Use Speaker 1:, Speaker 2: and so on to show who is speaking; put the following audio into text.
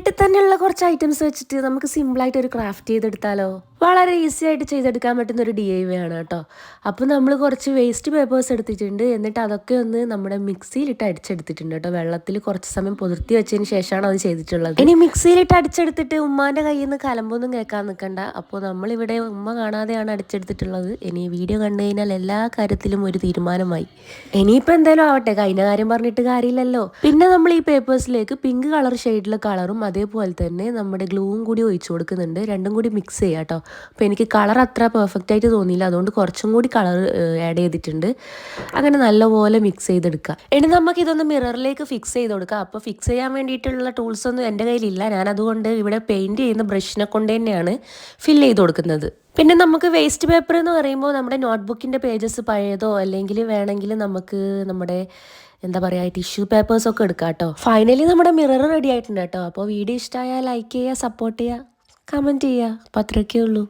Speaker 1: വീട്ടിൽ തന്നെയുള്ള കുറച്ച് ഐറ്റംസ് വെച്ചിട്ട് നമുക്ക് സിമ്പിളായിട്ട് ഒരു ക്രാഫ്റ്റ് ചെയ്തെടുത്താലോ? വളരെ ഈസി ആയിട്ട് ചെയ്തെടുക്കാൻ പറ്റുന്ന ഒരു DIY ആണ് കേട്ടോ. അപ്പോൾ നമ്മൾ കുറച്ച് വേസ്റ്റ് പേപ്പേഴ്സ് എടുത്തിട്ടുണ്ട്. എന്നിട്ട് അതൊക്കെ ഒന്ന് നമ്മുടെ മിക്സിയിലിട്ട് അടിച്ചെടുത്തിട്ടുണ്ട് കേട്ടോ. വെള്ളത്തിൽ കുറച്ച് സമയം പുതിർത്തി വെച്ചതിന് ശേഷമാണ് അത് ചെയ്തിട്ടുള്ളത്. ഇനി മിക്സിയിലിട്ട് അടിച്ചെടുത്തിട്ട് ഉമ്മാൻ്റെ കയ്യിൽ നിന്ന് കലമ്പൊന്നും കേൾക്കാൻ നിൽക്കണ്ട. അപ്പോൾ നമ്മളിവിടെ ഉമ്മ കാണാതെയാണ് അടിച്ചെടുത്തിട്ടുള്ളത്. ഇനി വീഡിയോ കണ്ടു കഴിഞ്ഞാൽ എല്ലാ കാര്യത്തിലും ഒരു തീരുമാനമായി. ഇനിയിപ്പോൾ എന്തായാലും ആവട്ടെ, കഴിഞ്ഞ കാര്യം പറഞ്ഞിട്ട് കാര്യമില്ലല്ലോ. പിന്നെ നമ്മൾ ഈ പേപ്പേഴ്സിലേക്ക് പിങ്ക് കളർ ഷെയ്ഡിലെ കളറും അതേപോലെ തന്നെ നമ്മുടെ ഗ്ലൂവും കൂടി ഒഴിച്ചു കൊടുക്കുന്നുണ്ട്. രണ്ടും കൂടി മിക്സ് ചെയ്യാം കേട്ടോ. അപ്പോൾ എനിക്ക് കളർ അത്ര പെർഫെക്റ്റ് ആയിട്ട് തോന്നിയില്ല, അതുകൊണ്ട് കുറച്ചും കൂടി കളർ ആഡ് ചെയ്തിട്ടുണ്ട്. അങ്ങനെ നല്ലപോലെ മിക്സ് ചെയ്തെടുക്കുക. ഇനി നമുക്ക് ഇതൊന്ന് മിററിലേക്ക് ഫിക്സ് ചെയ്ത് കൊടുക്കാം. അപ്പോൾ ഫിക്സ് ചെയ്യാൻ വേണ്ടിയിട്ടുള്ള ടൂൾസ് ഒന്നും എൻ്റെ കയ്യിലില്ല. ഞാൻ അതുകൊണ്ട് ഇവിടെ പെയിൻറ് ചെയ്യുന്ന ബ്രഷിനെ കൊണ്ട് തന്നെയാണ് ഫില്ല് ചെയ്ത് കൊടുക്കുന്നത്. പിന്നെ നമുക്ക് വേസ്റ്റ് പേപ്പർ എന്ന് പറയുമ്പോൾ നമ്മുടെ നോട്ട്ബുക്കിൻ്റെ പേജസ് പഴയതോ അല്ലെങ്കിൽ വേണമെങ്കിൽ നമുക്ക് നമ്മുടെ എന്താ പറയുക ടിഷ്യൂ പേപ്പേഴ്സൊക്കെ എടുക്കാം കേട്ടോ. ഫൈനലി നമ്മുടെ മിറർ റെഡി ആയിട്ടുണ്ട് കേട്ടോ. അപ്പോൾ വീഡിയോ ഇഷ്ടമായാൽ ലൈക്ക് ചെയ്യുക, സപ്പോർട്ട് ചെയ്യുക, കമൻറ്റ് ചെയ്യുക. അപ്പോൾ അത്രയൊക്കെ ഉള്ളൂ.